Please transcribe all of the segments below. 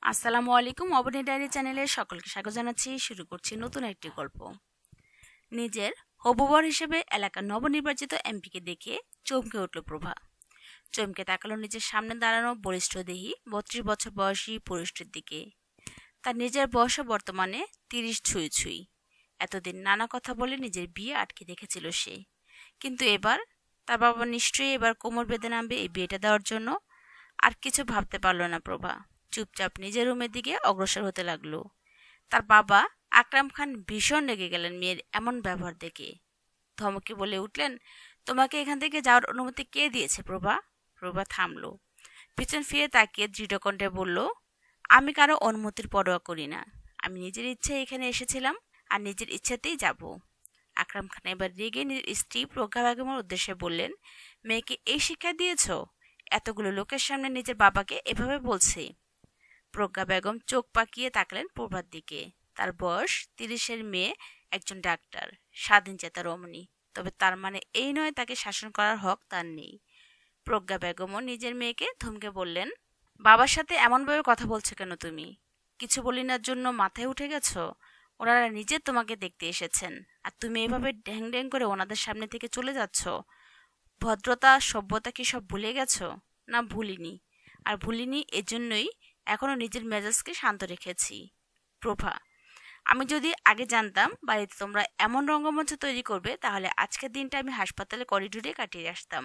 আসসালামু আলাইকুম। অবনী ডায়েরি চ্যানেলে সকলকে স্বাগত জানাচ্ছি। শুরু করছি নতুন একটি গল্প। নিজের হবু বর হিসেবে এলাকার নবনির্বাচিত এমপিকে দেখে চমকে উঠল প্রভা। চমকে তাকালো নিজের সামনে দাঁড়ানো বলিষ্ঠ দেহী 32 বছর বয়সী পুরুষটির দিকে। তার নিজের বয়সও বর্তমানে 30 ছুঁই ছুঁই। এতদিন নানা কথা বলে নিজের বিয়ে আটকে রেখেছিল সে, কিন্তু এবার তার বাবা নিশ্চয়ই এবার কোমর বেঁধে নামবে এই বিয়েটা দেওয়ার জন্য। আর কিছু ভাবতে পারল না প্রভা। চুপচাপ নিজের রুমের দিকে অগ্রসর হতে লাগলো। তার বাবা আকরাম খান ভীষণ রেগে গেলেন মেয়ের এমন ব্যবহার দেখে। ধমকে বলে উঠলেন, তোমাকে এখান থেকে যাওয়ার অনুমতি কে দিয়েছে প্রভা? প্রভা থামলো, পিছন ফিরে তাকিয়ে দৃঢ় কণ্ঠে বলল, আমি কারো অনুমতির পরোয়া করি না। আমি নিজের ইচ্ছে এখানে এসেছিলাম, আর নিজের ইচ্ছেতেই যাব। আকরাম খান এবার রেগে নিজের স্ত্রী প্রজ্ঞা বেগমের উদ্দেশ্যে বললেন, মেয়েকে এই শিক্ষা দিয়েছ? এতগুলো লোকের সামনে নিজের বাবাকে এভাবে বলছে? প্রজ্ঞা বেগম চোখ পাকিয়ে তাকালেন প্রভার দিকে। তার বয়স 30-এর মেয়ে, একজন ডাক্তার, স্বাধীনচেতা রমণী। তবে তার মানে এই নয় তাকে শাসন করার হক তার নেই। প্রজ্ঞা বেগমও নিজের মেয়েকে ধমকে বললেন, বাবার সাথে এমনভাবে কথা বলছো কেন তুমি? কিছু বলি না জন্য মাথায় উঠে গেছো? ওনারা নিজে তোমাকে দেখতে এসেছেন, আর তুমি এভাবে ড্যাং ড্যাং করে ওনাদের সামনে থেকে চলে যাচ্ছ। ভদ্রতা সভ্যতা কি সব ভুলে গেছো? না, ভুলিনি। আর ভুলিনি এজন্যই এখনো নিজের মেজাজকে শান্ত রেখেছি। প্রভা, আমি যদি আগে জানতাম বাড়িতে তোমরা এমন রঙ্গমঞ্চ তৈরি করবে, তাহলে আজকের দিনটা আমি হাসপাতালে করিডোরে কাটিয়ে আসতাম।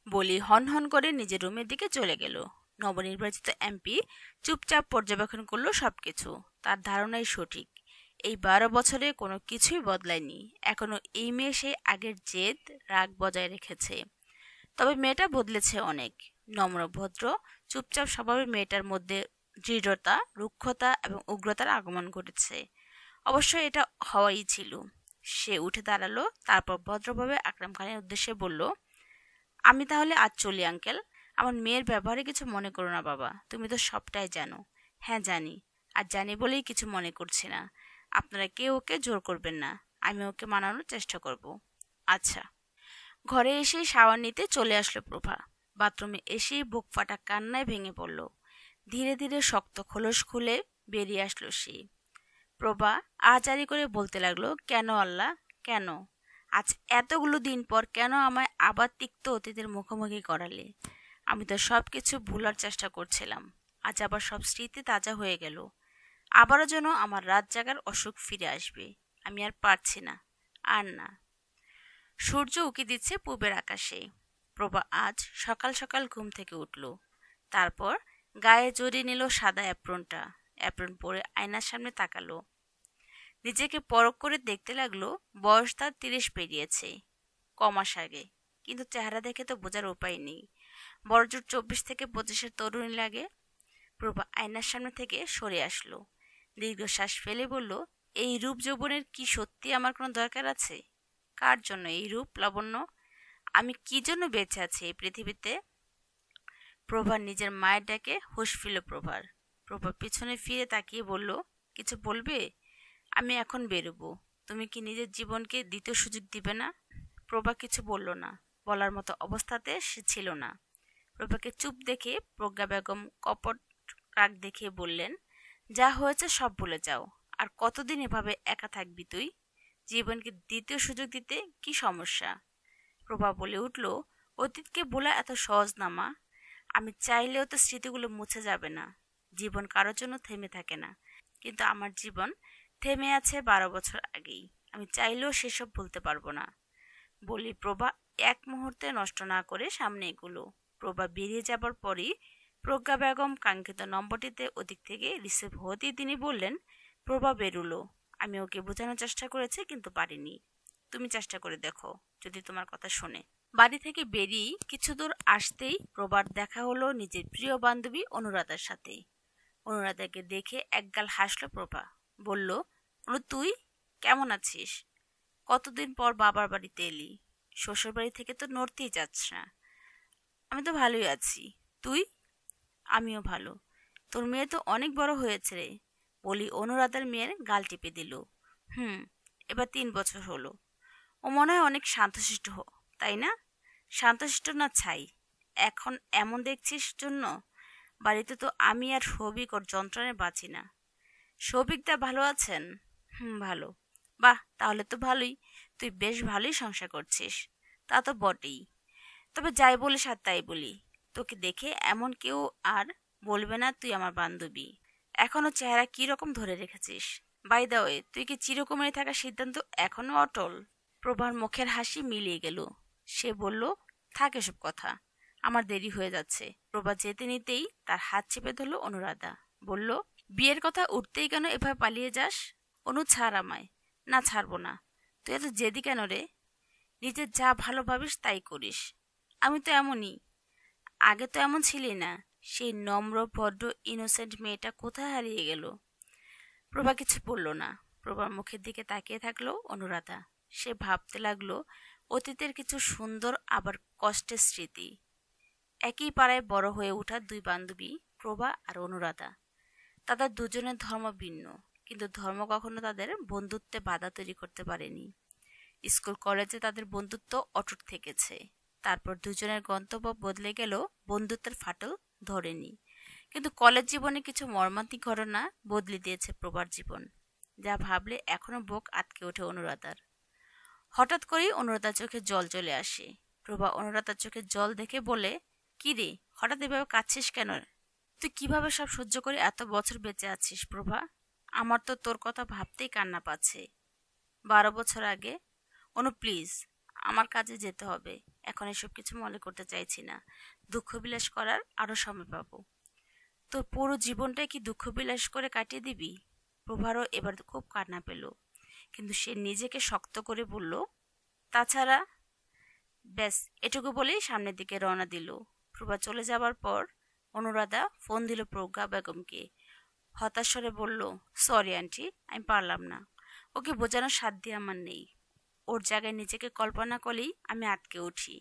বলি হন হন করে নিজের রুমের দিকে চলে গেল। নবনির্বাচিত এমপি চুপচাপ পর্যবেক্ষণ করলো সবকিছু। তার ধারণাই সঠিক। এই 12 বছরে কোনো কিছুই বদলায়নি। এখনো এই মেয়ে সেই আগের জেদ রাগ বজায় রেখেছে। তবে মেয়েটা বদলেছে অনেক। নম্র ভদ্র চুপচাপ স্বভাবের মেয়েটার মধ্যে দৃঢ়তা, রুক্ষতা এবং উগ্রতার আগমন ঘটেছে। অবশ্য এটা হওয়াই ছিল। সে উঠে দাঁড়ালো, তারপর ভদ্রভাবে আকরাম খানের উদ্দেশ্যে বলল, আমি তাহলে আজ চলি আঙ্কেল। আমার মেয়ের ব্যবহারে কিছু মনে করো না বাবা, তুমি তো সবটাই জানো। হ্যাঁ জানি, আর জানি বলেই কিছু মনে করছি না। আপনারা কেউ ওকে জোর করবেন না, আমি ওকে মানানোর চেষ্টা করব। আচ্ছা। ঘরে এসেই শাওয়ার নিতে চলে আসলো প্রভা। বাথরুমে এসেই বুক ফাটা কান্নায় ভেঙে পড়ল। ধীরে ধীরে শক্ত খোলস খুলে বেরিয়ে আসলো সে। প্রভা আহাজারি করে বলতে লাগলো, কেন আল্লাহ, কেন? আজ এতগুলো দিন পর কেন আমায় আবার তিক্ত অতীতের মুখোমুখি করালে? আমি তো সব কিছু ভুলার চেষ্টা করছিলাম। আজ আবার সব স্মৃতি তাজা হয়ে গেল। আবারও যেন আমার রাত জাগার অসুখ ফিরে আসবে। আমি আর পারছি না, আর না। সূর্য উকি দিচ্ছে পূবের আকাশে। প্রভা আজ সকাল সকাল ঘুম থেকে উঠল। তারপর গায়ে জড়িয়ে নিল সাদা অ্যাপ্রনটা। অ্যাপ্রন পরে আয়নার সামনে তাকালো। নিজেকে পরখ করে দেখতে লাগলো বয়স তার 30 পেরিয়েছে, কমাস আগে। কিন্তু চেহারা দেখে তো বোঝার উপায় নেই। বড়জোর 24 থেকে 25-এর তরুণী লাগে। প্রভা আয়নার সামনে থেকে সরে আসলো। দীর্ঘশ্বাস ফেলে বলল, এই রূপ যৌবনের কি সত্যি আমার কোনো দরকার আছে? কার জন্য এই রূপ লাবণ্য? আমি কি জন্য বেঁচে আছি এই পৃথিবীতে? প্রভা নিজের মায়ের ডাকে হুঁশ ফিরল প্রভার। প্রভা পিছনে ফিরে তাকিয়ে বলল, কিছু বলবে? আমি এখন বেরোবো। তুমি কি নিজের জীবনকে দ্বিতীয় সুযোগ দিবে না? প্রভা কিছু বলল না। বলার মতো অবস্থাতে সে ছিল না। প্রভাকে চুপ দেখে প্রজ্ঞা বেগম কপট রাগ দেখিয়ে বললেন, যা হয়েছে সব ভুলে যাও। আর কতদিন এভাবে একা থাকবি তুই? জীবনকে দ্বিতীয় সুযোগ দিতে কি সমস্যা? প্রভা বলে উঠল, অতীতকে ভোলা এত সহজ না মা। আমি চাইলেও তো স্মৃতিগুলো মুছে যাবে না। জীবন কারোর জন্য থেমে থাকে না, কিন্তু আমার জীবন থেমে আছে 12 বছর আগেই। আমি চাইলেও সেসব ভুলতে পারবো না। বলি প্রভা এক মুহূর্তে নষ্ট না করে সামনে এগুলো। প্রভা বেরিয়ে যাবার পরই প্রজ্ঞা বেগম কাঙ্ক্ষিত নম্বরটিতে ওদিক থেকে রিসিভ হতেই তিনি বললেন, প্রভা বেরুলো। আমি ওকে বোঝানোর চেষ্টা করেছি, কিন্তু পারিনি। তুমি চেষ্টা করে দেখো, যদি তোমার কথা শোনে। বাড়ি থেকে বেরিয়ে কিছু দূর আসতেই প্রভার দেখা হলো নিজের প্রিয় বান্ধবী অনুরাধার সাথে। অনুরাধাকে দেখে একগাল হাসলো প্রভা। বলল, অনু তুই কেমন আছিস? কতদিন পর বাবার বাড়িতে এলি? শ্বশুর বাড়ি থেকে তো নড়তেই যাচ্ছ না। আমি তো ভালোই আছি। তুই? আমিও ভালো। তোর মেয়ে তো অনেক বড় হয়েছে রে। বলি অনুরাধার মেয়ের গাল টিপে দিল। হুম, এবার 3 বছর হলো। ও মনে হয় অনেক শান্তশিষ্ট তাই না? শান্তশিষ্ট না ছাই? এখন এমন দেখছিস জন্য? বাড়িতে তো আমি আর সৌভিক ওর যন্ত্রণায় বাঁচি না। সৌভিকদা ভালো আছেন? হুম, ভালো। বাহ, তাহলে তো ভালোই। তুই বেশ ভালোই সংসার করছিস। তা তো বটেই। তবে যাই বলিস আর তাই বলি, তোকে দেখে এমন কেউ আর বলবে না তুই আমার বান্ধবী। এখনো চেহারা কি রকম ধরে রেখেছিস? বাই দা ওয়ে, তুই কি চিরকুমারী থাকার সিদ্ধান্ত এখনো অটল? প্রভার মুখের হাসি মিলিয়ে গেল। সে বলল, থাক এসব কথা, আমার দেরি হয়ে যাচ্ছে। প্রভা যেতে নিতেই তার হাত চেপে ধরল অনুরাধা। বলল, বিয়ের কথা উঠতেই কেন এভাবে পালিয়ে যাস? অনু, ছাড় আমায়। না, ছাড়বো না। তুই এত জেদি কেন রে? নিজের যা ভালো ভাবিস তাই করিস। আমি তো এমনই। আগে তো এমন ছিলি না। সেই নম্র ভদ্র ইনোসেন্ট মেয়েটা কোথায় হারিয়ে গেল? প্রভা কিছু বলল না। প্রভার মুখের দিকে তাকিয়ে থাকলো অনুরাধা। সে ভাবতে লাগলো অতীতের কিছু সুন্দর আবার কষ্টের স্মৃতি। একই পাড়ায় বড় হয়ে ওঠা দুই বান্ধবী, প্রভা আর অনুরাধা। তাদের দুজনের ধর্ম ভিন্ন, কিন্তু ধর্ম কখনো তাদের বন্ধুত্বে বাধা তৈরি করতে পারেনি। স্কুল কলেজে তাদের বন্ধুত্ব অটুট থেকেছে। তারপর দুজনের গন্তব্য বদলে গেলেও বন্ধুত্বের ফাটল ধরেনি। কিন্তু কলেজ জীবনে কিছু মর্মান্তিক ঘটনা বদলে দিয়েছে প্রভার জীবন, যা ভাবলে এখনো বুক আটকে ওঠে অনুরাধার। হঠাৎ করেই অনুরাধার চোখে জল চলে আসে। প্রভা অনুরাধার চোখে জল দেখে বলে, কি রে, হঠাৎ এভাবে কাঁদছিস কেন? তুই কিভাবে সব সহ্য করে এত বছর বেঁচে আছিস প্রভা? আমার তো তোর কথা ভাবতেই কান্না পাচ্ছে। 12 বছর আগে। অনু প্লিজ, আমার কাজে যেতে হবে। এখন এসব কিছু মনে করতে চাইছি না। দুঃখ বিলাস করার আরো সময় পাবো। তোর পুরো জীবনটাই কি দুঃখ বিলাস করে কাটিয়ে দিবি? প্রভারও এবার খুব কান্না পেল, কিন্তু সে নিজেকে শক্ত করে বলল, তাছাড়া। ব্যাস এটুকু বলেই সামনের দিকে রওনা দিল। প্রভা চলে যাবার পর অনুরাধা ফোন দিল প্রজ্ঞা বেগমকে। হতাশ স্বরে বলল, সরি আন্টি, আমি পারলাম না। ওকে বোঝানোর সাধ্য আমার নেই। ওর জায়গায় নিজেকে কল্পনা করলেই আমি আটকে উঠি।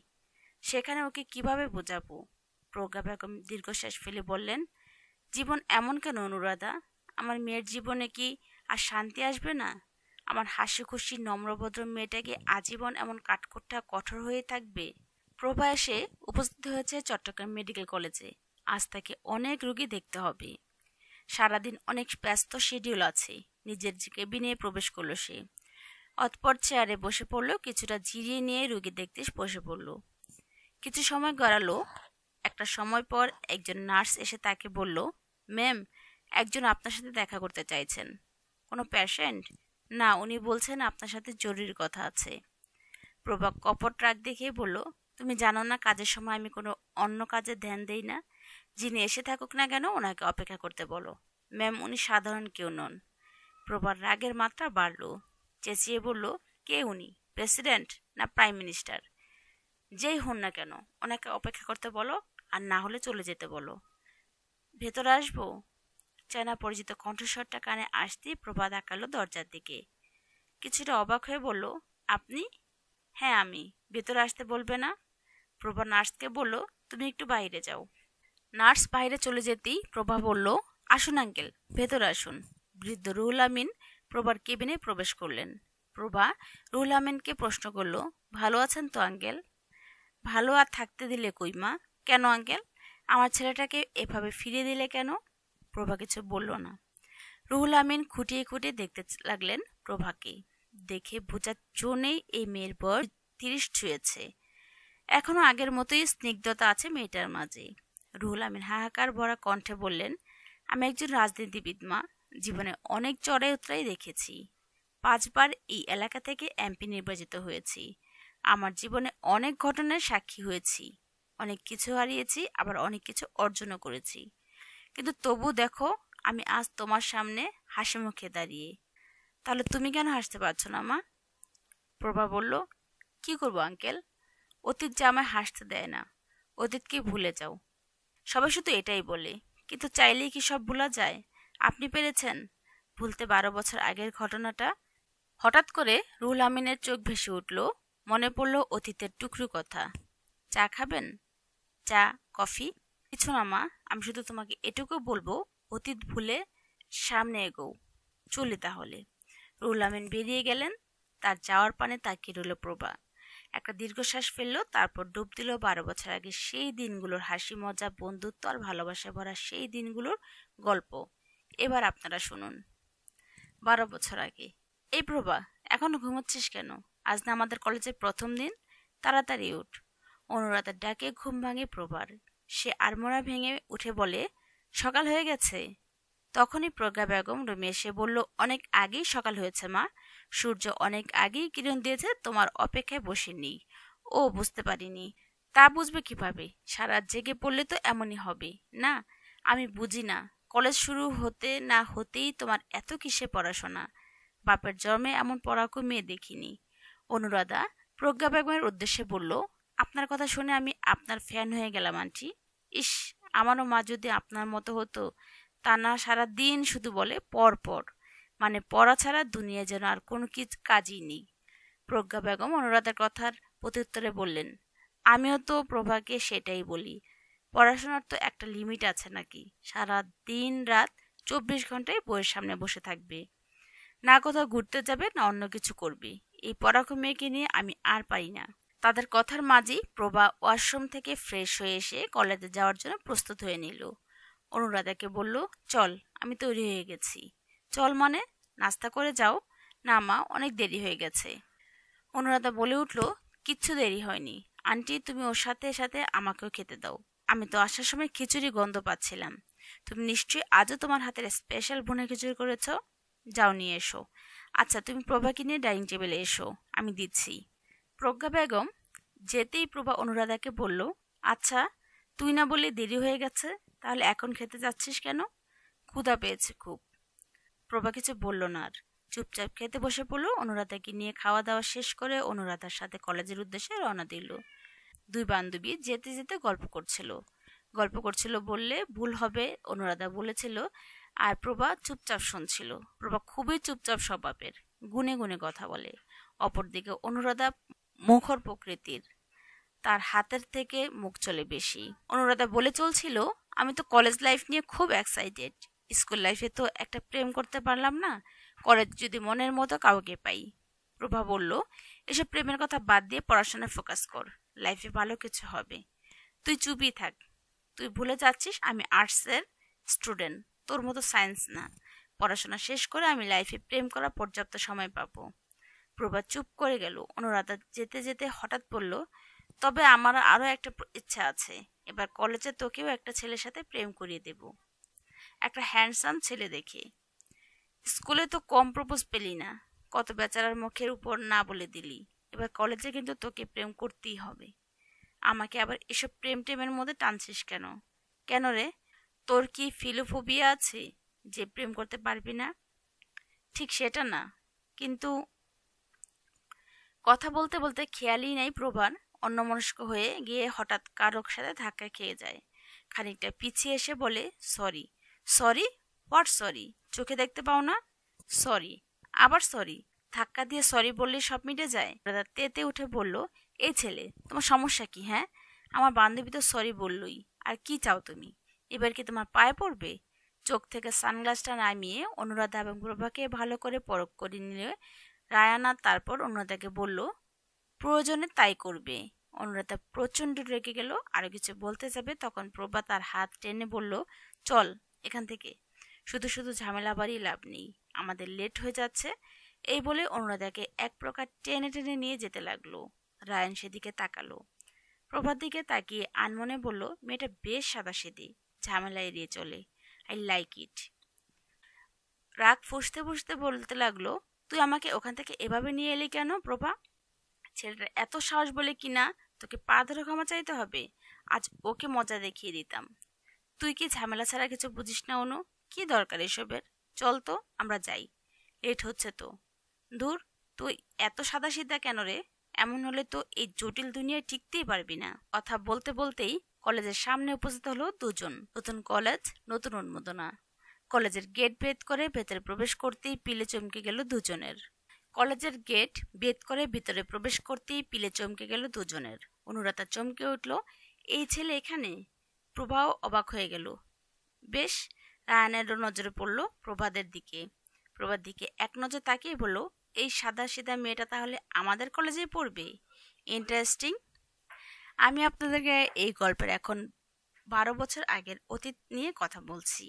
সেখানে ওকে কিভাবে বোঝাবো? প্রজ্ঞা বেগম দীর্ঘশ্বাস ফেলে বললেন, জীবন এমন কেন অনুরাধা? আমার মেয়ের জীবনে কি আর শান্তি আসবে না? আমার হাসি খুশি নম্রভদ্র মেয়েটাকে আজীবন এমন কাঠখোট্টা কঠোর হয়ে থাকবে? প্রভা এসে উপস্থিত হয়েছে চট্টগ্রাম মেডিকেল কলেজে। আজ তাকে অনেক রোগী দেখতে হবে। সারাদিন অনেক ব্যস্ত শিডিউল আছে। নিজের কেবিনে প্রবেশ করলো সে। অতঃপর চেয়ারে বসে পড়লো, কিছুটা জিরিয়ে নিয়ে রোগী দেখতে বসে পড়লো। কিছু সময় গড়ালো। একটা সময় পর একজন নার্স এসে তাকে বলল, ম্যাম, একজন আপনার সাথে দেখা করতে চাইছেন। কোনো পেশেন্ট? না, উনি বলছেন আপনার সাথে জরুরি কথা আছে। প্রভা কপট রাগ দেখিয়ে বলল, তুমি জানো না কাজের সময় আমি কোনো অন্য কাজে ধ্যান দেই না। যিনি এসে থাকুক না কেন ওনাকে অপেক্ষা করতে বলো। ম্যাম, উনি সাধারণ কেউ নন। প্রভার রাগের মাত্রা বাড়ল। চেঁচিয়ে বলল, কে উনি? প্রেসিডেন্ট না প্রাইম মিনিস্টার? যেই হন না কেন ওনাকে অপেক্ষা করতে বলো, আর না হলে চলে যেতে বলো। ভেতরে আসবো? চেনা পরিচিত কণ্ঠস্বরটা কানে আসতেই প্রভা তাকালো দরজার দিকে। কিছুটা অবাক হয়ে বলল, আপনি? হ্যাঁ আমি। ভেতরে আসতে বলবে না? প্রভা নার্সকে বলল, তুমি একটু বাইরে যাও। নার্স বাইরে চলে যেতেই প্রভা বলল, আসুন আঙ্কেল, ভেতরে আসুন। বৃদ্ধ রুহুল আমিন প্রভার কেবিনে প্রবেশ করলেন। প্রভা রুহুল আমিনকে প্রশ্ন করল, ভালো আছেন তো আঙ্কেল? ভালো আর থাকতে দিলে কই মা? কেন আঙ্কেল, আমার ছেলেটাকে এভাবে ফিরিয়ে দিলে কেন? প্রভা কিছু বলল না। রুহুল আমিন খুঁটিয়ে খুঁটিয়ে দেখতে লাগলেন প্রভাকে। দেখে বোঝার জো নেই এই মেয়ের বয়স 30 ছুঁয়েছে। এখনো আগের মতোই স্নিগ্ধতা আছে মেয়েটার মাঝে। রুহুল আমিন হাহাকার ভরা কণ্ঠে বললেন, আমি একজন রাজনীতিবিদ মা। জীবনে অনেক চড়াই উতরাই দেখেছি। 5বার এই এলাকা থেকে এমপি নির্বাচিত হয়েছি। আমার জীবনে অনেক ঘটনার সাক্ষী হয়েছি। অনেক কিছু হারিয়েছি, আবার অনেক কিছু অর্জনও করেছি। কিন্তু তবু দেখো, আমি আজ তোমার সামনে হাসি মুখে দাঁড়িয়ে। তাহলে তুমি কেন হাসতে পারছো না মা? প্রভা বলল, কি করবো আঙ্কেল? অতীত যে আমায় হাসতে দেয় না। অতীতকে ভুলে যাও। সবাই শুধু এটাই বলে, কিন্তু চাইলেই কি সব ভোলা যায়? আপনি পেরেছেন ভুলতে 12 বছর আগের ঘটনাটা? হঠাৎ করে রুহুল আমিনের চোখ ভেসে উঠল। মনে পড়ল অতীতের টুকরো কথা। চা খাবেন? চা, কফি? কিছু না মা, আমি শুধু তোমাকে এটুকু বলবো, অতীত ভুলে সামনে এগোও। চলি তাহলে। রুহুল আমিন বেরিয়ে গেলেন। তার যাওয়ার পানে তাকিয়ে রইল প্রভা। একটা দীর্ঘশ্বাস ফেললো, তারপর ডুব দিল 12 বছর আগে সেই দিনগুলোর হাসি মজা, বন্ধুত্ব আর ভালোবাসা ভরা সেই দিনগুলোর গল্প। এবার আপনারা শুনুন। 12 বছর আগে। এই প্রভা, এখনো ঘুমাচ্ছিস কেন? আজ না আমাদের কলেজের প্রথম দিন? তাড়াতাড়ি উঠ। অনুরাধার ডাকে ঘুম ভাঙে প্রভার। সে আড়মোড়া ভেঙে উঠে বলে, সকাল হয়ে গেছে। তখনই প্রজ্ঞা বেগম রুমে এসে বলল, অনেক আগেই সকাল হয়েছে মা। সূর্য অনেক আগেই কিরণ দিয়েছে, তোমার অপেক্ষায় বসে নেই। ও, বুঝতে পারিনি। তা বুঝবে কিভাবে? সারা রাত জেগে পড়লে তো এমনই হবে। না, আমি বুঝি না। কলেজ শুরু হতে না হতেই তোমার এত কিসে পড়াশোনা? বাপের জন্মে এমন পড়াকু মেয়ে দেখিনি। অনুরাধা প্রজ্ঞা বেগমের উদ্দেশ্যে বলল, আপনার কথা শুনে আমি আপনার ফ্যান হয়ে গেলাম আন্টি। ইস, আমারও মা যদি আপনার মতো হতো। তা না, সারা দিন শুধু বলে পড় পড়, মানে পড়া ছাড়া দুনিয়া যেন আর কোনো কাজই নেই। প্রজ্ঞা বেগম অনুরাধার কথার প্রত্যুত্তরে বললেন, আমিও তো প্রভাকে সেটাই বলি। পড়াশোনার তো একটা লিমিট আছে নাকি? সারা দিন রাত 24 ঘন্টায় বইয়ের সামনে বসে থাকবে, না কোথাও ঘুরতে যাবে না অন্য কিছু করবে। এই পড়াকু মেয়েকে নিয়ে আমি আর পারি না। তাদের কথার মাঝেই প্রভা ওয়াশরুম থেকে ফ্রেশ হয়ে এসে কলেজে যাওয়ার জন্য প্রস্তুত হয়ে নিল। অনুরাধাকে বলল, চল, আমি তৈরি হয়ে গেছি। চল মানে? নাস্তা করে যাও। না মা, অনেক দেরি হয়ে গেছে। অনুরাধা বলে উঠল, কিচ্ছু দেরি হয়নি আন্টি, তুমি ওর সাথে সাথে আমাকেও খেতে দাও। আমি তো আসার সময় খিচুড়ি গন্ধ পাচ্ছিলাম। তুমি নিশ্চয়ই আজও তোমার হাতের স্পেশাল ভুনা খিচুড়ি করেছ। যাও নিয়ে এসো। আচ্ছা, তুমি প্রভাকে নিয়ে ডাইনিং টেবিলে এসো, আমি দিচ্ছি। প্রজ্ঞা বেগম যেতেই প্রভা অনুরাধাকে বলল, আচ্ছা, তুই না বললে দেরি হয়ে গেছে, তাহলে এখন খেতে যাচ্ছিস কেন? ক্ষুধা পেয়েছে খুব। প্রভা কিছু বলল না আর, চুপচাপ খেতে বসে পড়ল। অনুরাধাকে নিয়ে খাওয়া দাওয়া শেষ করে অনুরাধার সাথে কলেজের উদ্দেশ্যে রওনা দিল। দুই বান্ধবী যেতে যেতে গল্প করছিল বললে ভুল হবে। অনুরাধা বলেছিল আর প্রভা চুপচাপ শুনছিল। প্রভা খুবই চুপচাপ স্বভাবের, গুনে গুনে কথা বলে। অপরদিকে অনুরাধা মুখর প্রকৃতির, তার হাতের থেকে মুখ চলে বেশি। অনুরাধা বলে চলছিল, আমি তো কলেজ লাইফ নিয়ে খুব এক্সাইটেড। স্কুল লাইফে তো একটা প্রেম করতে পারলাম না, কলেজ যদি মনের মতো কাউকে পাই। প্রভা বলল, এসব প্রেমের কথা বাদ দিয়ে পড়াশোনায় ফোকাস কর, লাইফে ভালো কিছু হবে। তুই চুপই থাক। তুই ভুলে যাচ্ছিস আমি আর্টসের স্টুডেন্ট, তোর মতো সায়েন্স না। পড়াশোনা শেষ করে আমি লাইফে প্রেম করার পর্যাপ্ত সময় পাবো। প্রভা চুপ করে গেল। অনুরাধা যেতে যেতে হঠাৎ বলল, তবে আমার আরো একটা ইচ্ছা আছে। এবার কলেজে তোকেও একটা ছেলের সাথে প্রেম করিয়ে দেব, একটা হ্যান্ডসাম ছেলে দেখে। স্কুলে তো কম প্রপোজ পেলি না, কত বেচারার মুখের উপর না বলে দিলি। এবার কলেজে কিন্তু তোকে প্রেম করতেই হবে। আমাকে আবার এসব প্রেম টেমের মধ্যে টানছিস কেন? কেন রে, তোর কি ফিলোফোবিয়া আছে যে প্রেম করতে পারবি না? ঠিক সেটা না, কিন্তু কথা বলতে বলতে খেয়ালই নাই প্রভার, অন্যমনস্ক হয়ে গিয়ে হঠাৎ কারোর সাথে ধাক্কা খেয়ে যায়। খানিকটা পিছিয়ে এসে বলে, সরি। সরি? What sorry? চোখে দেখতে পাও না? সরি, আবার সরি? ধাক্কা দিয়ে সরি বললে সব মিটে যায়? দাদা তেতে উঠে বলল, এই ছেলে, তোমার সমস্যা কি? হ্যাঁ, আমার বান্ধবী তো সরি বললই, আর কি চাও তুমি? এবার কি তোমার পায়ে পড়বে? চোখ থেকে সানগ্লাসটা নামিয়ে অনুরাধা এবং প্রভাকে ভালো করে পরখ করে নিলে রায়ানা, তারপর অনুরাধাকে বলল, প্রয়োজনে তাই করবে। অনুরাধা প্রচন্ড রেগে গেল, আরো কিছু বলতে যাবে, তখন প্রভা তার হাত টেনে বলল, চল এখান থেকে, শুধু শুধু ঝামেলা বাড়িয়ে লাভ নেই, আমাদের লেট হয়ে যাচ্ছে। এই বলে অনুরাধাকে এক প্রকার টেনে টেনে নিয়ে যেতে লাগলো। রায়ান সেদিকে তাকালো। প্রভার দিকে তাকিয়ে আনমনে বলল, মেয়েটা বেশ সাদাসিধে, ঝামেলা এড়িয়ে চলে, আই লাইক ইট। রাগ ফুঁসতে ফুঁসতে বলতে লাগলো, তুই আমাকে ওখান থেকে এভাবে নিয়ে এলি কেন প্রভা? ছেলেটার এত সাহস বলে কিনা তোকে পা ধরে ক্ষমা চাইতে হবে? আজ ওকে মজা দেখিয়ে দিতাম। তুই কি ঝামেলা ছাড়া কিছু বুঝিস না অনু? কি দরকার এসবের? চল তো, আমরা যাই, লেট হচ্ছে তো। ধুর, তুই এত সাদাসিধা কেন রে? এমন হলে তো এই জটিল দুনিয়ায় টিকতেই পারবি না। কথা বলতে বলতেই কলেজের সামনে উপস্থিত হলো দুজন। নতুন কলেজ, নতুন উন্মোদনা। কলেজের গেট ভেদ করে ভেতরে প্রবেশ করতেই পিলে চমকে গেল দুজনের। কলেজের গেট ভেদ করে ভিতরে প্রবেশ করতেই পিলে চমকে গেল দুজনের। অনুরাধা চমকে উঠল, এই ছেলে এখানে? প্রভাও অবাক হয়ে গেল। বেশ, রায়ানেরও নজরে পড়ল প্রভাদের দিকে। প্রভার দিকে এক নজর তাকিয়ে বলল, এই সাদা সিধা মেয়েটা তাহলে আমাদের কলেজেই পড়বে? ইন্টারেস্টিং। আমি আপনাদেরকে এই গল্পের এখন 12 বছর আগের অতীত নিয়ে কথা বলছি।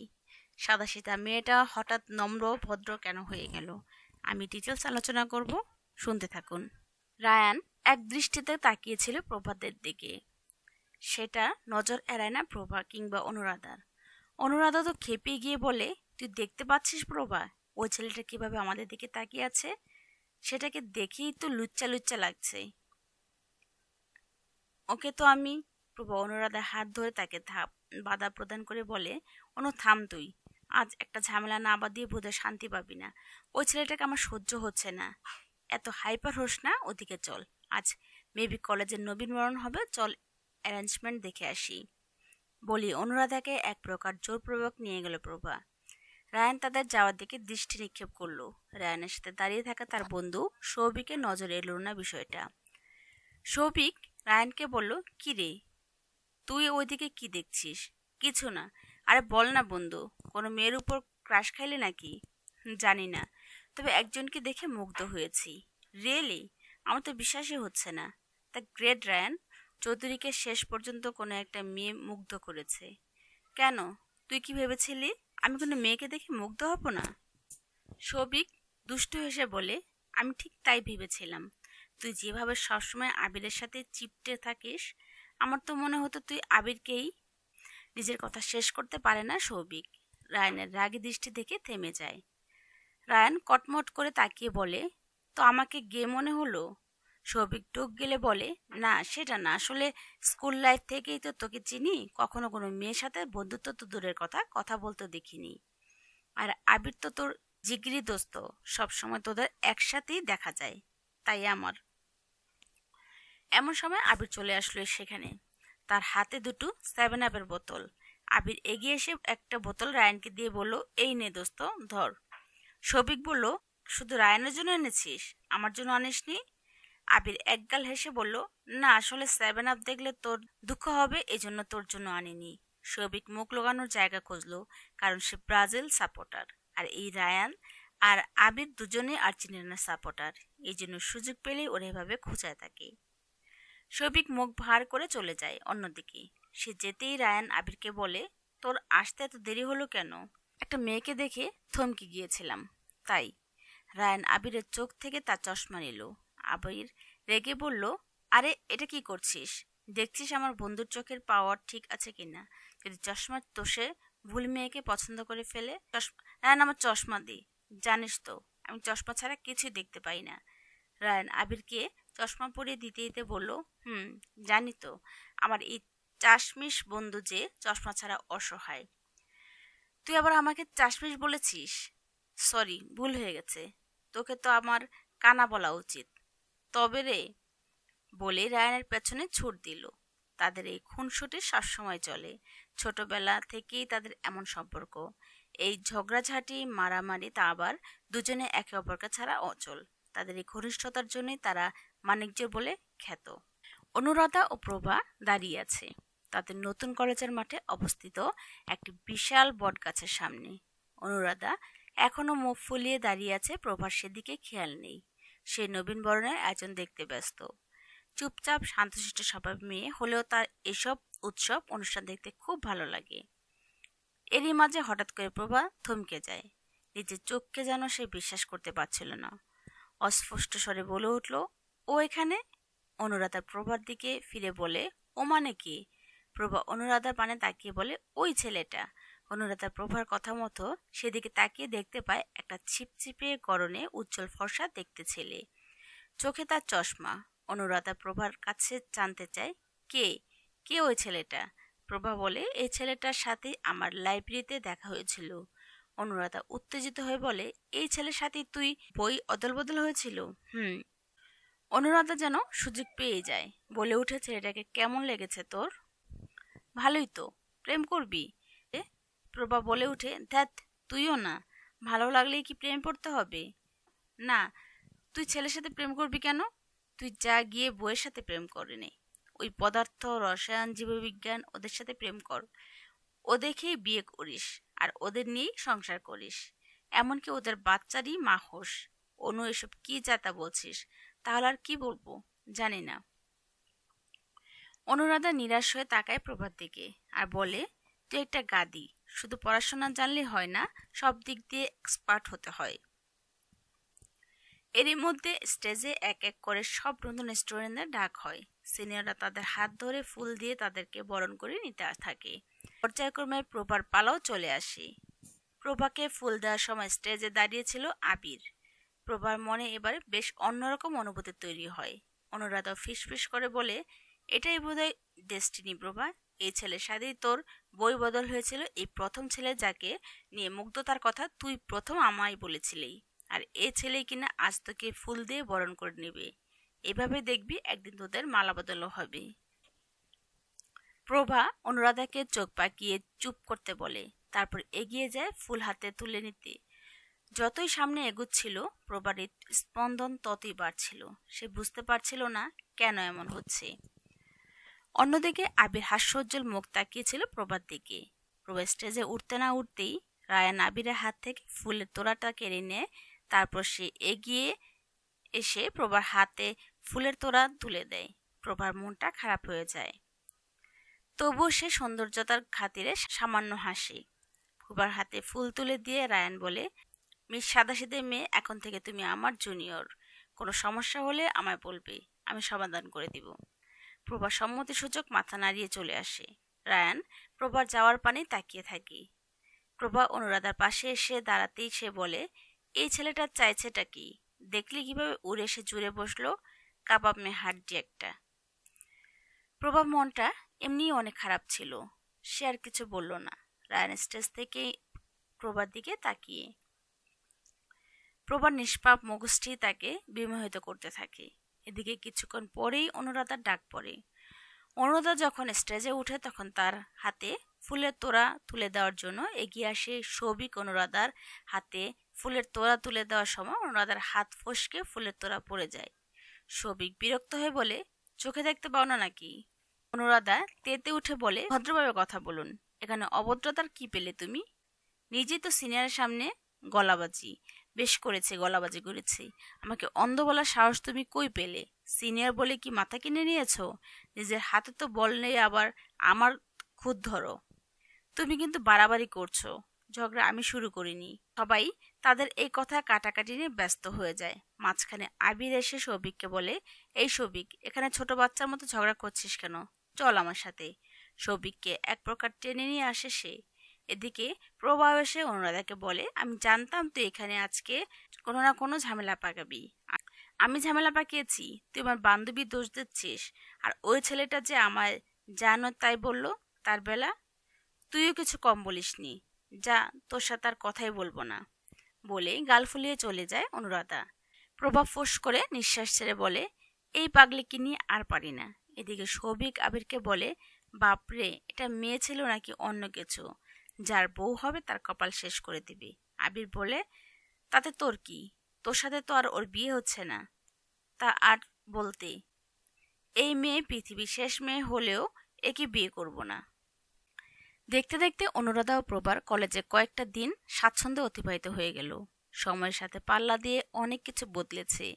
সাদাসিধা মেয়েটা হঠাৎ নম্র ভদ্র কেন হয়ে গেল, আমি ডিটেলস আলোচনা করব, শুনতে থাকুন। রায়ান এক দৃষ্টিতে তাকিয়েছিল প্রভাতের দিকে। সেটা নজর এড়ায় না প্রভা কিংবা অনুরাধার। অনুরাধা তো খেপে গিয়ে বলে, তুই দেখতে পাচ্ছিস প্রভা, ওই ছেলেটা কিভাবে আমাদের দিকে তাকিয়ে আছে? সেটাকে দেখেই তো লুচ্চা লুচ্চা লাগছে। ওকে তো আমি। প্রভা অনুরাধার হাত ধরে তাকে বাধা প্রদান করে বলে, অনু থাম তুই। আজ একটা ঝামেলা না বাঁধিয়ে বোধহয় শান্তি পাবি না। ওই ছেলেটাকে আমার সহ্য হচ্ছে না। এত হাইপার হোস না, ওদিকে চল। আজ মেবি কলেজের নবীনবরণ হবে, চল অ্যারেঞ্জমেন্ট দেখে আসি। বলি অনুরাধাকে এক প্রকার জোরপূর্বক নিয়ে গেল প্রভা। রায়ান তাদের যাওয়ার দিকে দৃষ্টি নিক্ষেপ করলো। রায়ানের সাথে দাঁড়িয়ে থাকা তার বন্ধু সৌভিকের নজরে এলো না বিষয়টা। সৌভিক রায়ানকে বলল, কি রে, তুই ওইদিকে কি দেখছিস? কিছু না। আরে বল না বন্ধু, কোনো মেয়ের উপর ক্রাশ খাইলে নাকি? জানি না, তবে একজনকে দেখে মুগ্ধ হয়েছি। রিয়েলি? আমার তো বিশ্বাসই হচ্ছে না। দ্য গ্রেট রায়ান চৌধুরীকে শেষ পর্যন্ত কোনো একটা মেয়ে মুগ্ধ করেছে। কেন, তুই কি ভেবেছিলি আমি কোনো মেয়েকে দেখে মুগ্ধ হব না? সৌভিক দুষ্টু হেসে বলে, আমি ঠিক তাই ভেবেছিলাম। তুই যেভাবে সবসময় আবিরের সাথে চিপটে থাকিস, আমার তো মনে হতো তুই আবিরকেই। নিজের কথা শেষ করতে পারে না সৌভিক। রায়ানের রাগী দৃষ্টি দেখে থেমে যায়। রায়ান কটমট করে তাকিয়ে বলে, তো আমাকে গে মনে হলো? সৌভিক টুক গেলে বলে, না সেটা না, আসলে স্কুল লাইফ থেকেই তো তোকে চিনি, কখনো কোনো মেয়ের সাথে বন্ধুত্ব তো দূরের কথা, কথা বলতে দেখিনি। আর আবির তো তোর জিগরি দোস্ত, সবসময় তোদের একসাথেই দেখা যায়, তাই আমার। এমন সময় আবির চলে আসলো সেখানে। তার হাতে দুটো 7 আপের বোতল। আবির এগিয়ে এসে একটা বোতল রায়ানকে দিয়ে বলল, এই নে দোস্ত, ধর। সৌভিক বলল, শুধু রায়ানের জন্য এনেছিস, আমার জন্য আনিসনি? আবির একগাল হেসে বলল, না আসলে 7 আপ দেখলে তোর দুঃখ হবে, এজন্য তোর জন্য আনিনি। সৌভিক মুখ লোকানোর জায়গা খুঁজলো, কারণ সে ব্রাজিল সাপোর্টার, আর এই রায়ান আর আবির দুজনেই আর্জেন্টিনার সাপোর্টার। এই জন্য সুযোগ পেলেই ওরা এভাবে খোঁচায় থাকে। সৌভিক মুখ ভার করে চলে যায় অন্যদিকে। সে যেতেই রায়ান আবিরকে বলে, তোর আসতে এত দেরি হলো কেন? একটা মেয়েকে দেখে থমকে গিয়েছিলাম, তাই। রায়ান আবিরের চোখ থেকে তার চশমা নিল। আবির রেগে বলল, আরে এটা কি করছিস? দেখছিস আমার বন্ধুর চোখের পাওয়ার ঠিক আছে কিনা? যদি চশমার দোষে ভুল মেয়েকে পছন্দ করে ফেলে। রায়ান আমার চশমা দি, জানিস তো আমি চশমা ছাড়া কিছুই দেখতে পাই না। রায়ান আবিরকে চশমা পরিয়ে দিতে দিতে বলল, জানি তো, আমার এই চাশমিশ বন্ধু যে চশমা ছাড়া অসহায়। তুই আবার আমাকে চাশমিশ বলেছিস? সরি, ভুল হয়ে গেছে। তোকে তো আমার কানা বলা উচিত। তবে রে, বলে রায়ানের পেছনে ছুট দিল। তাদের এই খুনসুটি সবসময় চলে। ছোটবেলা থেকেই তাদের এমন সম্পর্ক। এই ঝগড়াঝাঁটি মারামারি তা আবার দুজনে একে অপরকে ছাড়া অচল। তাদের এই ঘনিষ্ঠতার জন্যই তারা মানিকজোড় বলে খ্যাত। অনুরাধা ও প্রভা দাঁড়িয়ে আছে তাদের নতুন কলেজের মাঠে অবস্থিত একটি বিশাল বটগাছের সামনে। অনুরাধা এখনো মুখ ফুলিয়ে দাঁড়িয়ে আছে, প্রভার সেদিকে খেয়াল নেই। সে নবীন বরণের আয়োজন দেখতে ব্যস্ত। চুপচাপ শান্তশিষ্ট স্বভাব মেয়ে হলেও তার এসব উৎসব অনুষ্ঠান দেখতে খুব ভালো লাগে। এরই মাঝে হঠাৎ করে প্রভা থমকে যায়। নিজের চোখকে যেন সে বিশ্বাস করতে পারছিল না। অস্পষ্ট স্বরে বলে উঠল, ও এখানে? অনুরাধা প্রভার দিকে ফিরে বলে, ও মানে কি? প্রভা অনুরাধার পানে তাকিয়ে বলে, ওই ছেলেটা। অনুরাধা প্রভার কথা মতো সেদিকে তাকিয়ে দেখতে পায় একটা ছিপছিপে গরনে উজ্জ্বল ফর্সা দেখতে ছেলে, চোখে তার চশমা। অনুরাধা প্রভার কাছে জানতে চায়, কে কে ওই ছেলেটা? প্রভা বলে, এই ছেলেটার সাথে আমার লাইব্রেরিতে দেখা হয়েছিল। অনুরাধা উত্তেজিত হয়ে বলে, এই ছেলের সাথে তুই বই অদল বদল হয়েছিল? অনুরাধা যেন সুযোগ পেয়ে যায়, বলে উঠে, ছেলেটাকে কেমন লেগেছে তোর? ভালোই তো, প্রেম করবি? প্রভা বলে উঠে, ধ্যাত, তুইও না, ভালো লাগলেই কি প্রেম পড়তে হবে? না, তুই ছেলের সাথে প্রেম করবি কেন? তুই যা গিয়ে বইয়ের সাথে প্রেম করে নে। ওই পদার্থ, রসায়ন, জীববিজ্ঞান ওদের সাথে প্রেম কর। ও দেখেই বিয়ে করিস, আর ওদের নিয়েই সংসার করিস। এমনকি ওদের বাচ্চারই মা হোস। অনু, এসব কি যাতা বলছিস? তাহলে আর কি বলবো জানি না। অনুরাধা নিরাশ হয়ে তাকায় প্রভার দিকে আর বলে, তুই একটা গাদি, শুধু পড়াশোনা জানলে হয় না, সব দিক দিয়ে এক্সপার্ট হতে হয়। এরই মধ্যে স্টেজে এক এক করে সব নতুন স্টুডেন্টদের ডাক হয়। সিনিয়ররা তাদের হাত ধরে ফুল দিয়ে তাদেরকে বরণ করে নিতে থাকে। পর্যায়ক্রমে প্রভার পালাও চলে আসে। প্রভাকে ফুল দেওয়ার সময় স্টেজে দাঁড়িয়েছিল আবির। প্রভার মনে এবারে বেশ অন্যরকম অনুভূতি তৈরি হয়। অনুরাধা ফিসফিস করে বলে, এটাই বোধহয় ডেস্টিনি প্রভা। এই ছেলের সাথেই তোর বই বদল হয়েছিল। এই প্রথম ছেলে যাকে নিয়ে মুগ্ধতার কথা তুই প্রথম আমায় বলেছিলি, আর এ ছেলেই কিনা আজ তোকে ফুল দিয়ে বরণ করে নেবে। এভাবে দেখবি একদিন তোদের মালা বদলও হবে। প্রভা অনুরাধাকে চোখ পাকিয়ে চুপ করতে বলে, তারপর এগিয়ে যায় ফুল হাতে তুলে নিতে। যতই সামনে এগুচ্ছিল প্রভার স্পন্দন ততই বাড়ছিল। সে বুঝতে পারছিল না কেন এমন হচ্ছে। অন্যদিকে আবির হাস্যোজ্জ্বল মুখ তাকিয়েছিল প্রভার দিকে। প্রভা স্টেজে উঠতে না উঠতেই রায়ান আবিরের হাত থেকে ফুলের তোড়াটা কেড়ে নেয়। তারপর সে এগিয়ে এসে প্রভার হাতে ফুলের তোড়া তুলে দেয়। প্রভার মনটা খারাপ হয়ে যায়, তবুও সে সৌন্দর্যতার খাতিরে সামান্য হাসে। প্রভার হাতে ফুল তুলে দিয়ে রায়ান বলে, মিস সাদাসিধে মেয়ে, এখন থেকে তুমি আমার জুনিয়র। কোনো সমস্যা হলে আমায় বলবে, আমি সমাধান করে দিব। প্রভা সম্মতিসূচক মাথা নাড়িয়ে চলে আসে। রায়ান প্রভার যাওয়ার পানে তাকিয়ে থাকে। প্রভা অনুরাধার পাশে এসে দাঁড়াতেই সে বলে, এই ছেলেটা চাইছেটা কি? দেখলি কিভাবে উড়ে এসে জুড়ে বসলো, কাবাব মে হাড্ডি একটা। প্রভার মনটা এমনিই অনেক খারাপ ছিল। সে আর কিছু বলল না। রায়ান স্টেজ থেকে প্রভার দিকে তাকিয়ে। প্রভার নিষ্পাপ মুখশ্রী তাকে বিমোহিত করতে থাকে। এদিকে কিছুক্ষণ পরেই অনুরাধার ডাক পড়ে। অনুরাধা যখন স্টেজে উঠে তখন তার হাতে ফুলের তোড়া তুলে দেওয়ার জন্য এগিয়ে আসে সৌভিক। অনুরাধার হাতে ফুলের তোড়া তুলে দেওয়ার সময় অনুরাধার হাত ফসকে ফুলের তোড়া পড়ে যায়। সৌভিক বিরক্ত হয়ে বলে, চোখে দেখতে পাও না নাকি? অনুরাধা তেতে উঠে বলে, ভদ্রভাবে কথা বলুন, এখানে অভদ্রতার কি পেলে তুমি? নিজেই তো সিনিয়রের সামনে গলাবাজি বেশ করেছে, গলাবাজি করেছে। আমাকে অন্ধ বলার সাহস তুমি কই পেলে? সিনিয়র বলে কি মাথা কিনে নিয়েছো? নিজের হাতে তো বল নেই, আবার আমার খুদ ধরো। তুমি কিন্তু বাড়াবাড়ি করছো। ঝগড়া আমি শুরু করিনি। সবাই তাদের এই কথা কাটাকাটি নিয়ে ব্যস্ত হয়ে যায়। মাঝখানে আবির এসে সৌভিককে বলে, এই সৌভিক, এখানে ছোট বাচ্চার মতো ঝগড়া করছিস কেন? চল আমার সাথে। সৌভিককে এক প্রকার টেনে নিয়ে আসে সে। এদিকে প্রভা এসে অনুরাধাকে বলে, আমি জানতাম তুই এখানে আজকে কোনো না কোনো ঝামেলা পাকাবি। আমি ঝামেলা পাকিয়েছি? তুই আমার বান্ধবী দোষ দিচ্ছিস। আর ওই ছেলেটা যে আমায় জানো তাই বলল, তার বেলা তুইও কিছু কম বলিসনি। যা, তোর সাথে আর কথাই বলবো না। বলে গাল ফুলিয়ে চলে যায় অনুরাধা। প্রভা ফোঁস করে নিঃশ্বাস ছেড়ে বলে, এই পাগলিকে নিয়ে আর পারি না। এদিকে সৌভিক আবিরকে বলে, বাপরে, এটা মেয়ে ছিল নাকি অন্য কিছু? যার বউ হবে তার কপাল শেষ করে দিবি। আবির বলে, তাতে তোর কি? তোর সাথে তো আর ওর বিয়ে হচ্ছে না। তা আর বলতে, এই মেয়ে পৃথিবীর শেষ মেয়ে হলেও একে বিয়ে করব না। দেখতে দেখতে অনুরাধা ও প্রভার কলেজে কয়েকটা দিন স্বাচ্ছন্দ্যে অতিবাহিত হয়ে গেল। সময়ের সাথে পাল্লা দিয়ে অনেক কিছু বদলেছে।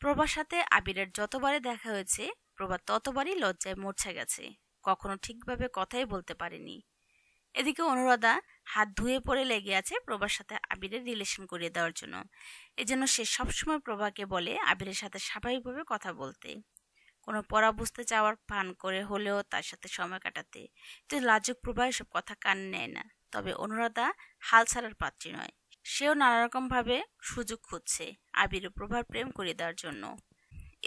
প্রভার সাথে আবিরের যতবারে দেখা হয়েছে প্রভা ততবারই লজ্জায় মূর্ছা গেছে। কখনো ঠিকভাবে কথাই বলতে পারেনি। এদিকে অনুরাধা হাত ধুয়ে পড়ে লেগে আছে প্রভার সাথে আবিরের রিলেশন করিয়ে দেওয়ার জন্য। এজন্য সে সবসময় প্রভাকে বলে আবিরের সাথে স্বাভাবিকভাবে কথা বলতে, কোনো পড়া বুঝতে চাওয়ার ভান করে হলেও তার সাথে সময় কাটাতে। কিন্তু লাজুক প্রভা এসব কথা কানে নেয় না। তবে অনুরাধা হাল ছাড়ার পাত্রী নয়। সেও নানারকম ভাবে সুযোগ খুঁজছে আবির ও প্রভার প্রেম করিয়ে দেওয়ার জন্য।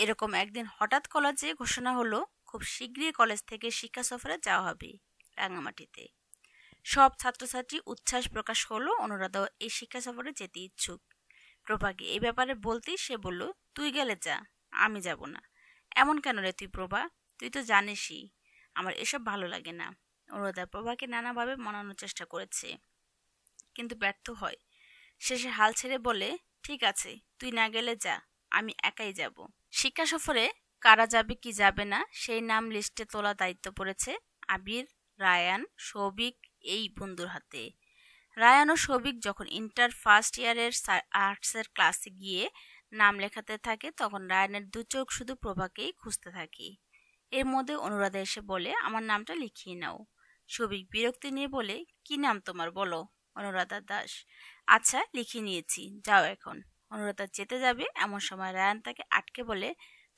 এরকম একদিন হঠাৎ কলেজে ঘোষণা হলো, খুব শীঘ্রই কলেজ থেকে শিক্ষা সফরে যাওয়া হবে রাঙামাটিতে। সব ছাত্রছাত্রী উচ্ছ্বাস প্রকাশ করলো। অনুরাধা এই শিক্ষা সফরে যেতে ইচ্ছুক। প্রভাকে এই ব্যাপারে বলতেই সে বলল, তুই গেলে যা, আমি যাব না। এমন কেন রে তুই প্রভা? তুই তো জানিসই আমার এসব ভালো লাগে না। অনুরাধা প্রভাকে নানাভাবে মনানোর চেষ্টা করেছে, কিন্তু ব্যর্থ হয়। শেষে হাল ছেড়ে বলে, ঠিক আছে, তুই না গেলে যা, আমি একাই যাব। শিক্ষা সফরে কারা যাবে কি যাবে না সেই নাম লিস্টে তোলা দায়িত্ব পড়েছে আবির, রায়ান, সৌভিক এই বন্ধুর হাতে। রায়ান ও সৌভিক যখন ইন্টার ফার্স্ট ইয়ারের আর্টসের ক্লাসে গিয়ে নাম লেখাতে থাকে তখন রায়ানের দু চোখ শুধু প্রভাকেই খুঁজতে থাকে। এর মধ্যে অনুরাধা এসে বলে, আমার নামটা লিখিয়ে নাও। সৌভিক বিরক্তি নিয়ে বলে, কি নাম তোমার বলো? অনুরাধা দাস। আচ্ছা, লিখিয়ে নিয়েছি, যাও এখন। অনুরাধা যেতে যাবে এমন সময় রায়ান তাকে আটকে বলে,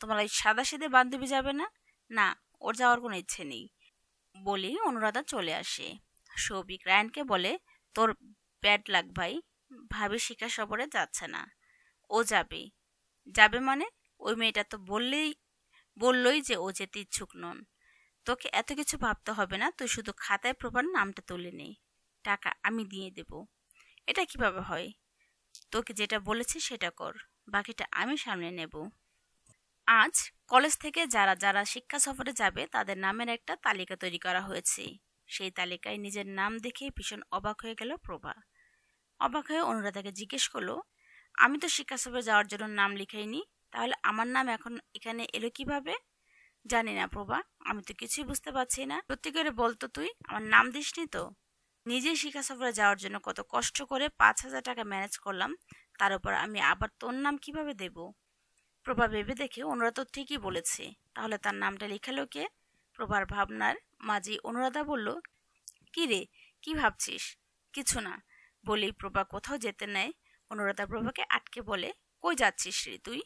তোমার ওই সাদাসিধে বান্ধবী যাবে না? না, ওর যাওয়ার কোনো ইচ্ছে নেই। বলেই অনুরাধা চলে আসে। সৌভিক রায়ানকে বলে, তোর ব্যাড লাক ভাই, ভাবি শিক্ষা সফরে যাচ্ছে না। ও যাবে। যাবে মানে? ওই মেয়েটা তো বললই যে ও যেতে ইচ্ছুক নন। তোকে এত কিছু ভাবতে হবে না, তুই শুধু খাতায় প্রপার নামটা তুলে নে, টাকা আমি দিয়ে দেব। এটা কিভাবে হয়? তোকে যেটা বলেছি সেটা কর, বাকিটা আমি সামনে নেব। আজ কলেজ থেকে যারা যারা শিক্ষা সফরে যাবে তাদের নামের একটা তালিকা তৈরি করা হয়েছে। সেই তালিকায় নিজের নাম দেখে ভীষণ অবাক হয়ে গেল প্রভা। অবাক হয়ে অনুরাধাকে জিজ্ঞেস করলো, আমি তো শিক্ষা সফরে যাওয়ার জন্য নাম লিখাইনি, তাহলে আমার নাম এখন এখানে এলো কিভাবে? জানি না প্রভা, আমি তো কিছুই বুঝতে পারছি না। সত্যি করে বলতো, তুই আমার নাম দিসনি তো? নিজেই শিক্ষা সফরে যাওয়ার জন্য কত কষ্ট করে 5,000 টাকা ম্যানেজ করলাম, তার উপর আমি আবার তোর নাম কিভাবে দেব? প্রভা ভেবে দেখে অনুরাধা তো ঠিকই বলেছে, তাহলে তার নামটা লিখালো কে? প্রভার ভাবনার মাঝে অনুরাধা বলল, কি রে, কি ভাবছিস? কিছু না। বলেই প্রভা কোথাও যেতে নেয়। অনুরাধা প্রভাকে আটকে বলে, কই যাচ্ছিস রে তুই?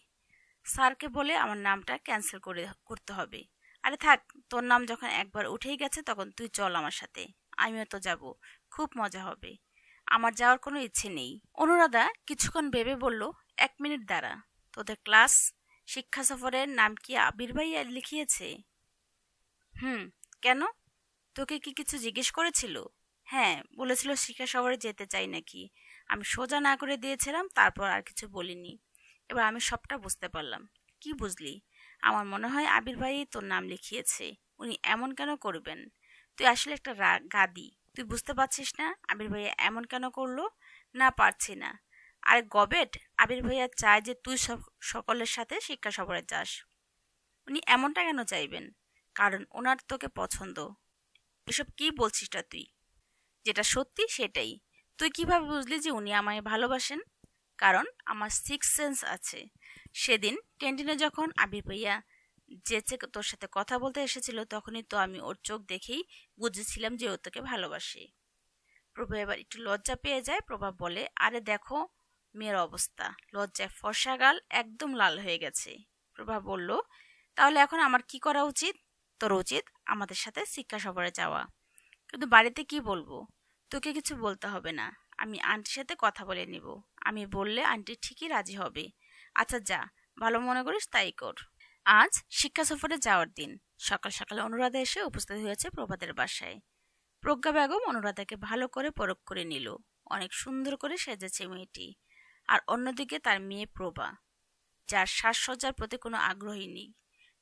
স্যারকে বলে আমার নামটা ক্যান্সেল করতে হবে। আরে থাক, তোর নাম যখন একবার উঠেই গেছে তখন তুই চল আমার সাথে, আমিও তো যাব, খুব মজা হবে। আমার যাওয়ার কোনো ইচ্ছে নেই। অনুরাধা কিছুক্ষণ ভেবে বলল, 1 মিনিট দাঁড়া, তোদের ক্লাস শিক্ষা সফরের নাম কি আবির ভাইয়া লিখিয়েছে? হুম। কেন? তোকে কি কিছু জিজ্ঞেস করেছিল? হ্যাঁ, বলেছিল শিক্ষা সফরে যেতে চাই নাকি। আমি সোজা না করে দিয়েছিলাম, তারপর আর কিছু বলিনি। এবার আমি সবটা বুঝতে পারলাম। কি বুঝলি? আমার মনে হয় আবির ভাই তোর নাম লিখিয়েছে। উনি এমন কেন করবেন? তুই আসলে একটা গাদি। তুই বুঝতে পারছিস না আবির ভাইয়া এমন কেন করলো? না, পারছি না। আরে গবেট, আবির ভাইয়া চায় যে তুই সকলের সাথে শিক্ষা সফরে যাস। উনি এমনটা কেন চাইবেন? কারণ ওনার তোকে পছন্দ। এসব কি বলছিসটা তুই? যেটা সত্যি সেটাই। তুই কিভাবে বুঝলি যে উনি আমায় ভালোবাসেন? কারণ আমার সিক্স সেন্স আছে। সেদিন ক্যান্টিনে যখন আবির ভাইয়া যেচে তোর সাথে কথা বলতে এসেছিল, তখনই তো আমি ওর চোখ দেখেই বুঝেছিলাম যে ও তোকে ভালোবাসে। প্রভা এবার একটু লজ্জা পেয়ে যায়। প্রভা বলে, আরে দেখো মেয়ের অবস্থা, লজ্জায় ফর্সা গাল একদম লাল হয়ে গেছে। প্রভা বলল, তাহলে এখন আমার কি করা উচিত? তোর উচিত আমাদের সাথে শিক্ষা সফরে যাওয়া। কিন্তু বাড়িতে কি বলবো? তোকে কিছু বলতে হবে না, আমি আন্টির সাথে কথা বলে নিব। আমি বললে আন্টি ঠিকই রাজি হবে। আচ্ছা যা, ভালো মনে করিস তাই কর। আজ শিক্ষা সফরে যাওয়ার দিন। সকাল সকাল অনুরাধা এসে উপস্থিত হয়েছে প্রভাতের বাসায়। প্রজ্ঞা বেগম অনুরাধাকে ভালো করে পরখ করে নিল। অনেক সুন্দর করে সেজেছে মেয়েটি। আর অন্যদিকে তার মেয়ে প্রভা, যার সাজসজ্জার প্রতি কোনো আগ্রহী নেই।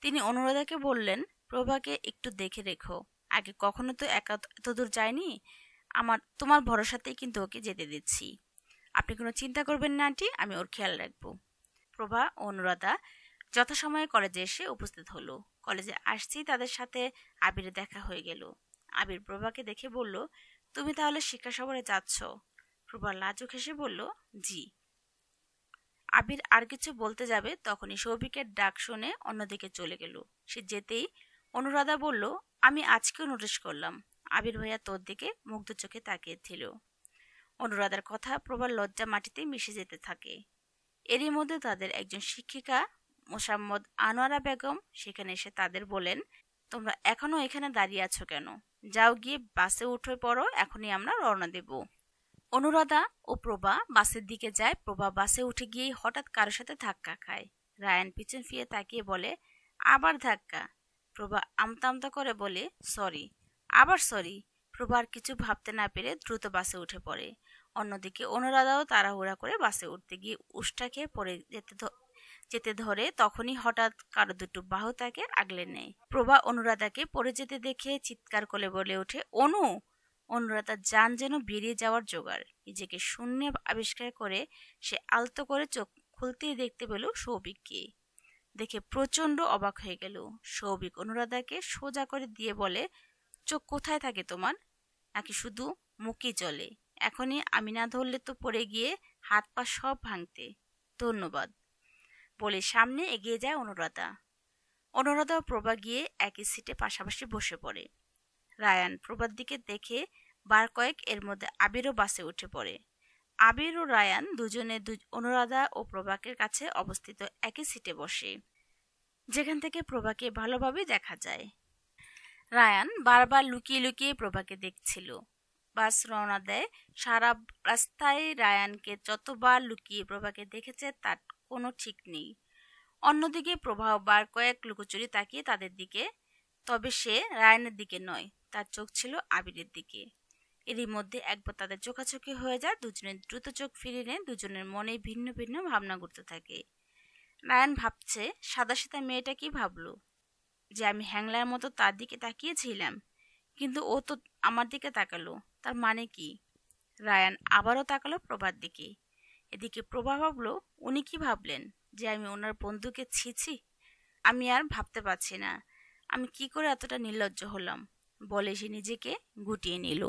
তিনি অনুরাধাকে বললেন, প্রভাকে একটু দেখে রেখো, আগে কখনো তো একা এতদূর যায়নি। তোমার ভরসাতেই কিন্তু ওকে যেতে দিচ্ছি। আপনি কোনো চিন্তা করবেন না আন্টি, আমি ওর খেয়াল রাখবো। প্রভা ও অনুরাধা যথাসময়ে কলেজে এসে উপস্থিত হলো। কলেজে আসতেই তাদের সাথে আবিরের দেখা হয়ে গেল। আবির প্রভাকে দেখে বলল, তুমি তাহলে শিক্ষা সফরে যাচ্ছ? প্রভা লাজুক হেসে বলল, জি। আবির আর কিছু বলতে যাবে, তখনই সৌভিকের ডাক শুনে অন্যদিকে চলে গেল। সে যেতেই অনুরাধা বলল, আমি আজকেও নোটিস করলাম আবির ভাইয়া তোর দিকে মুগ্ধ চোখে তাকিয়েছিল। অনুরাধার কথা প্রভার লজ্জা মাটিতে মিশে যেতে থাকে। এরই মধ্যে তাদের একজন শিক্ষিকা মোসাম্মদ আনোয়ারা বেগম সেখানে এসে তাদের বলেন, তোমরা এখনো এখানে দাঁড়িয়ে আছো কেন? যাও গিয়ে বাসে উঠে পড়ো, এখনই আমরা রওনা দেব। অনুরাধা ও প্রভা বাসের দিকে যায়। প্রভা বাসে উঠে গিয়েই হঠাৎ কারোর সাথে ধাক্কা খায়। রায়ান পিছন ফিরে তাকিয়ে বলে, আবার ধাক্কা? প্রভা আমতা আমতা করে বলে, সরি। আবার সরি। প্রভা আর কিছু ভাবতে না পেরে দ্রুত বাসে উঠে পড়ে। অন্যদিকে অনুরাধাও তাড়াহুড়া করে বাসে উঠতে গিয়ে উষ্টা খেয়ে পড়ে যেতে ধরে, তখনই হঠাৎ কারো দুটো বাহু তাকে আগলে নেয়। প্রভা অনুরাধাকে পড়ে যেতে দেখে চিৎকার করে বলে ওঠে, অনু! অনুরাধার যান যেন বেরিয়ে যাওয়ার জোগাড়। নিজেকে শূন্যে আবিষ্কার করে সে আলতো করে চোখ খুলতেই দেখতে পেল সৌভিককে। দেখে প্রচন্ড অবাক হয়ে গেল। সৌভিক অনুরাধাকে সোজা করে দিয়ে বলে, চোখ কোথায় থাকে তোমার? নাকি শুধু মুখই চলে? এখনই আমি না ধরলে তো পড়ে গিয়ে হাত পা সব ভাঙতে। ধন্যবাদ। বলে সামনে এগিয়ে যায় অনুরাধা। অনুরাধা ও প্রভা গিয়ে একই সিটে পাশাপাশি বসে পড়ে। রায়ান প্রভার দিকে দেখে বার কয়েক এর মধ্যে আবিরও বাসে উঠে পড়ে। আবির ও রায়ান দুজনে অনুরাধা ও প্রভাকের কাছে অবস্থিত একই সিটে বসে, যেখান থেকে প্রভাকে ভালোভাবে দেখা যায়। রায়ান বারবার লুকিয়ে লুকিয়ে প্রভাকে দেখছিল। বাস রওনা দেয়। সারা রাস্তায় রায়ানকে যতবার লুকিয়ে প্রভাকে দেখেছে তার কোনো ঠিক নেই। অন্যদিকে প্রভাও বার কয়েক লুকোচুরি তাকিয়ে তাদের দিকে, তবে সে রায়ানের দিকে নয়, তার চোখ ছিল আবিরের দিকে। এরই মধ্যে একবার তাদের চোখাচোখি হয়ে যায়। দুজনের দ্রুত চোখ ফিরিয়ে নেয়। দুজনের মনে ভিন্ন ভিন্ন ভাবনা ঘুরতে থাকে। রায়ান ভাবছে, সাদাসিধা মেয়েটা কি ভাবলো যে আমি হ্যাংলার মতো তার দিকে তাকিয়েছিলাম, কিন্তু ও তো আমার দিকে তাকালো, তার মানে কি? রায়ান আবারও তাকালো প্রভার দিকে। এদিকে প্রভা ভাবলো, উনি কি ভাবলেন যে আমি ওনার বন্ধুকে ছিছি? আমি আর ভাবতে পারছি না আমি কি করে এতটা নির্লজ্জ হলাম, বলে সে নিজেকে গুটিয়ে নিল।